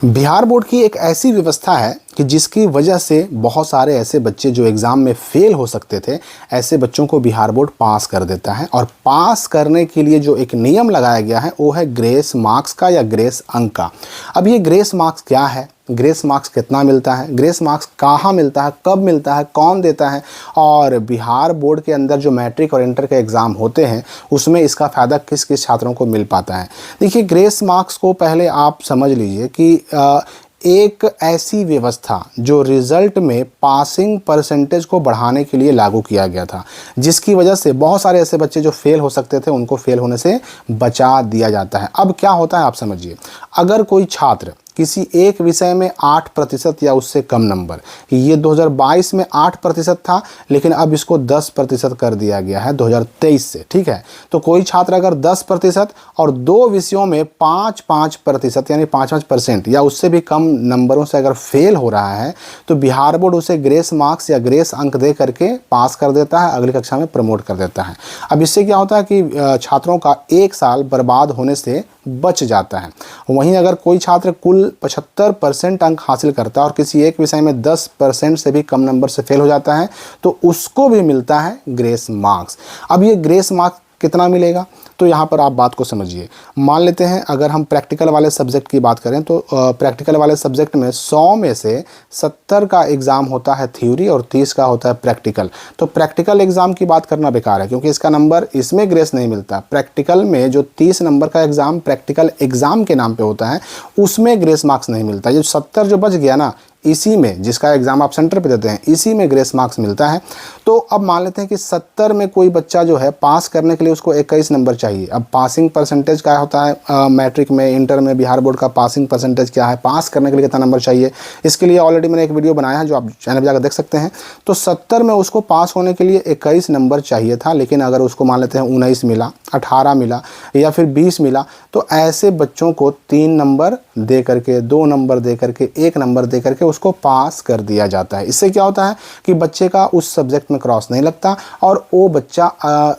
Bihar board की एक ऐसी व्यवस्था है कि जिसकी वजह से बहुत सारे ऐसे बच्चे जो एग्ज़ाम में फेल हो सकते थे, ऐसे बच्चों को बिहार बोर्ड पास कर देता है। और पास करने के लिए जो एक नियम लगाया गया है वो है ग्रेस मार्क्स का या ग्रेस अंक का। अब ये ग्रेस मार्क्स क्या है, ग्रेस मार्क्स कितना मिलता है, ग्रेस मार्क्स कहाँ मिलता है, कब मिलता है, कौन देता है, और बिहार बोर्ड के अंदर जो मैट्रिक और इंटर के एग्ज़ाम होते हैं उसमें इसका फ़ायदा किस किस छात्रों को मिल पाता है। देखिए, ग्रेस मार्क्स को पहले आप समझ लीजिए कि एक ऐसी व्यवस्था जो रिज़ल्ट में पासिंग परसेंटेज को बढ़ाने के लिए लागू किया गया था, जिसकी वजह से बहुत सारे ऐसे बच्चे जो फेल हो सकते थे उनको फेल होने से बचा दिया जाता है। अब क्या होता है आप समझिए, अगर कोई छात्र किसी एक विषय में 8% या उससे कम नंबर, ये 2022 में 8% था, लेकिन अब इसको 10% कर दिया गया है 2023 से, ठीक है। तो कोई छात्र अगर 10% और दो विषयों में 5% यानी 5% या उससे भी कम नंबरों से अगर फेल हो रहा है तो बिहार बोर्ड उसे ग्रेस मार्क्स या ग्रेस अंक दे करके पास कर देता है, अगली कक्षा में प्रमोट कर देता है। अब इससे क्या होता है कि छात्रों का एक साल बर्बाद होने से बच जाता है। वहीं अगर कोई छात्र कुल 75% अंक हासिल करता है और किसी एक विषय में 10% से भी कम नंबर से फेल हो जाता है तो उसको भी मिलता है ग्रेस मार्क्स। अब ये ग्रेस मार्क्स कितना मिलेगा, तो यहाँ पर आप बात को समझिए। मान लेते हैं अगर हम प्रैक्टिकल वाले सब्जेक्ट की बात करें तो प्रैक्टिकल वाले सब्जेक्ट में 100 में से 70 का एग्ज़ाम होता है थ्योरी और 30 का होता है प्रैक्टिकल। तो प्रैक्टिकल एग्ज़ाम की बात करना बेकार है क्योंकि इसका नंबर इसमें ग्रेस नहीं मिलता। प्रैक्टिकल में जो 30 नंबर का एग्ज़ाम प्रैक्टिकल एग्ज़ाम के नाम पर होता है उसमें ग्रेस मार्क्स नहीं मिलता। ये 70 जो बच गया ना, इसी में जिसका एग्ज़ाम आप सेंटर पे देते हैं इसी में ग्रेस मार्क्स मिलता है। तो अब मान लेते हैं कि 70 में कोई बच्चा जो है पास करने के लिए उसको 21 नंबर चाहिए। अब पासिंग परसेंटेज क्या होता है मैट्रिक में, इंटर में बिहार बोर्ड का पासिंग परसेंटेज क्या है, पास करने के लिए कितना नंबर चाहिए, इसके लिए ऑलरेडी मैंने एक वीडियो बनाया है जो आप चैनल पर जाकर देख सकते हैं। तो 70 में उसको पास होने के लिए 21 नंबर चाहिए था, लेकिन अगर उसको मान लेते हैं 19 मिला, 18 मिला या फिर 20 मिला, तो ऐसे बच्चों को 3 नंबर दे करके, 2 नंबर दे करके, 1 नंबर दे करके उसको पास कर दिया जाता है। इससे क्या होता है कि बच्चे का उस सब्जेक्ट में क्रॉस नहीं लगता और वो बच्चा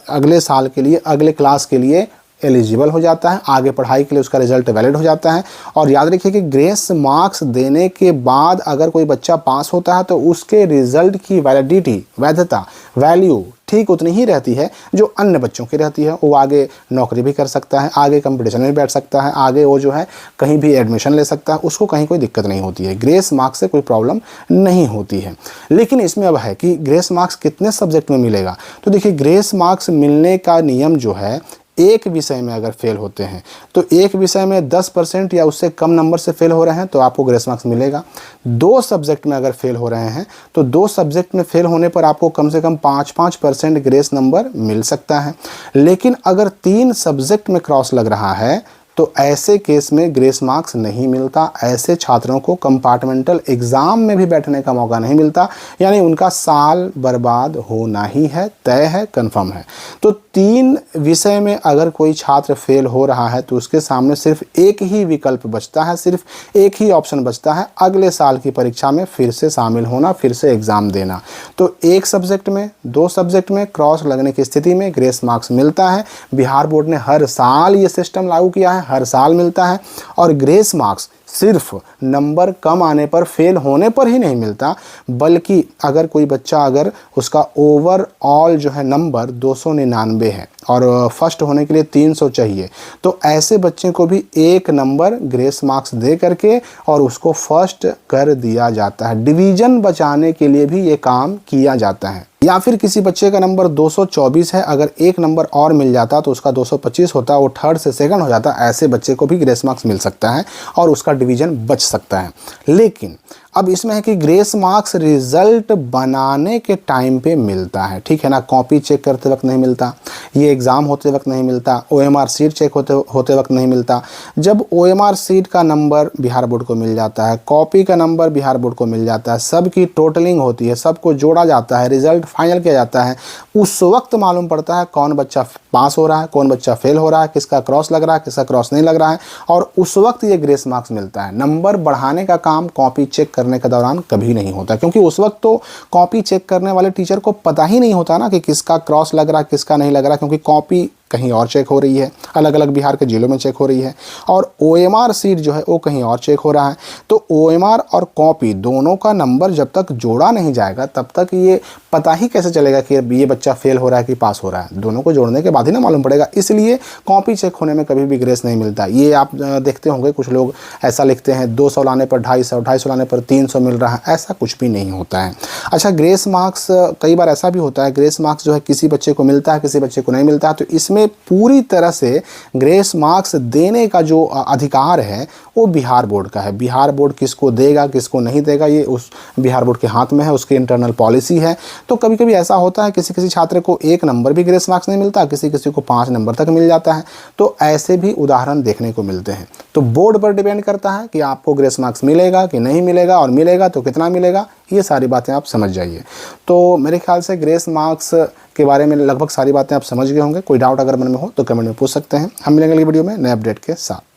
अगले साल के लिए, अगले क्लास के लिए एलिजिबल हो जाता है, आगे पढ़ाई के लिए उसका रिजल्ट वैलिड हो जाता है। और याद रखिए कि ग्रेस मार्क्स देने के बाद अगर कोई बच्चा पास होता है तो उसके रिजल्ट की वैलिडिटी, वैधता, वैल्यू ठीक उतनी ही रहती है जो अन्य बच्चों की रहती है। वो आगे नौकरी भी कर सकता है, आगे कंपटीशन में बैठ सकता है, आगे वो जो है कहीं भी एडमिशन ले सकता है, उसको कहीं कोई दिक्कत नहीं होती है, ग्रेस मार्क्स से कोई प्रॉब्लम नहीं होती है। लेकिन इसमें अब है कि ग्रेस मार्क्स कितने सब्जेक्ट में मिलेगा। तो देखिए, ग्रेस मार्क्स मिलने का नियम जो है, एक विषय में अगर फेल होते हैं तो एक विषय में 10% या उससे कम नंबर से फेल हो रहे हैं तो आपको ग्रेस मार्क्स मिलेगा। 2 सब्जेक्ट में अगर फेल हो रहे हैं तो 2 सब्जेक्ट में फेल होने पर आपको कम से कम 5% ग्रेस नंबर मिल सकता है। लेकिन अगर 3 सब्जेक्ट में क्रॉस लग रहा है तो ऐसे केस में ग्रेस मार्क्स नहीं मिलता। ऐसे छात्रों को कंपार्टमेंटल एग्ज़ाम में भी बैठने का मौका नहीं मिलता, यानी उनका साल बर्बाद होना ही है, तय है, कंफर्म है। तो 3 विषय में अगर कोई छात्र फेल हो रहा है तो उसके सामने सिर्फ एक ही विकल्प बचता है, सिर्फ एक ही ऑप्शन बचता है, अगले साल की परीक्षा में फिर से शामिल होना, फिर से एग्ज़ाम देना। तो एक सब्जेक्ट में, 2 सब्जेक्ट में क्रॉस लगने की स्थिति में ग्रेस मार्क्स मिलता है। बिहार बोर्ड ने हर साल ये सिस्टम लागू किया है, हर साल मिलता है। और ग्रेस मार्क्स सिर्फ नंबर कम आने पर, फेल होने पर ही नहीं मिलता, बल्कि अगर कोई बच्चा, अगर उसका ओवरऑल जो है नंबर 299 है और फर्स्ट होने के लिए 300 चाहिए, तो ऐसे बच्चे को भी 1 नंबर ग्रेस मार्क्स दे करके और उसको फर्स्ट कर दिया जाता है। डिवीज़न बचाने के लिए भी ये काम किया जाता है। या फिर किसी बच्चे का नंबर 224 है, अगर 1 नंबर और मिल जाता तो उसका 225 होता, वो थर्ड से सेकंड हो जाता, ऐसे बच्चे को भी ग्रेस मार्क्स मिल सकता है और उसका डिवीज़न बच सकता है। लेकिन अब इसमें है कि ग्रेस मार्क्स रिजल्ट बनाने के टाइम पे मिलता है, ठीक है ना। कॉपी चेक करते वक्त नहीं मिलता, ये एग्ज़ाम होते वक्त नहीं मिलता, OMR सीट चेक होते वक्त नहीं मिलता। जब OMR सीट का नंबर बिहार बोर्ड को मिल जाता है, कॉपी का नंबर बिहार बोर्ड को मिल जाता है, सबकी टोटलिंग होती है, सबको जोड़ा जाता है, रिजल्ट फाइनल किया जाता है, उस वक्त मालूम पड़ता है कौन बच्चा पास हो रहा है, कौन बच्चा फेल हो रहा है, किसका क्रॉस लग रहा है, किसका क्रॉस नहीं लग रहा है, और उस वक्त ये ग्रेस मार्क्स मिलता है। नंबर बढ़ाने का काम कॉपी चेक करने के दौरान कभी नहीं होता, क्योंकि उस वक्त तो कॉपी चेक करने वाले टीचर को पता ही नहीं होता ना कि किसका क्रॉस लग रहा है, किसका नहीं लग रहा, क्योंकि कॉपी कहीं और चेक हो रही है, अलग अलग बिहार के जिलों में चेक हो रही है, और OMR सीट जो है वो कहीं और चेक हो रहा है। तो OMR और कॉपी दोनों का नंबर जब तक जोड़ा नहीं जाएगा तब तक ये पता ही कैसे चलेगा कि ये बच्चा फेल हो रहा है कि पास हो रहा है। दोनों को जोड़ने के बाद ही ना मालूम पड़ेगा। इसलिए कॉपी चेक होने में कभी भी ग्रेस नहीं मिलता। ये आप देखते होंगे कुछ लोग ऐसा लिखते हैं 200 लाने पर 250, 250 लाने पर 300 मिल रहा है, ऐसा कुछ भी नहीं होता है। अच्छा, ग्रेस मार्क्स कई बार ऐसा भी होता है, ग्रेस मार्क्स जो है किसी बच्चे को मिलता है, किसी बच्चे को नहीं मिलता है। तो इसमें पूरी तरह से ग्रेस मार्क्स देने का जो अधिकार है वो बिहार बोर्ड का है। बिहार बोर्ड किसको देगा किसको नहीं देगा ये उस बिहार बोर्ड के हाथ में है, उसकी इंटरनल पॉलिसी है। तो कभी कभी ऐसा होता है किसी किसी छात्र को 1 नंबर भी ग्रेस मार्क्स नहीं मिलता, किसी किसी को 5 नंबर तक मिल जाता है। तो ऐसे भी उदाहरण देखने को मिलते हैं। तो बोर्ड पर डिपेंड करता है कि आपको ग्रेस मार्क्स मिलेगा कि नहीं मिलेगा, और मिलेगा तो कितना मिलेगा, ये सारी बातें आप समझ जाइए। तो मेरे ख्याल से ग्रेस मार्क्स के बारे में लगभग सारी बातें आप समझ गए होंगे। कोई डाउट अगर मन में हो तो कमेंट में पूछ सकते हैं। हम मिलेंगे अगली वीडियो में नए अपडेट के साथ।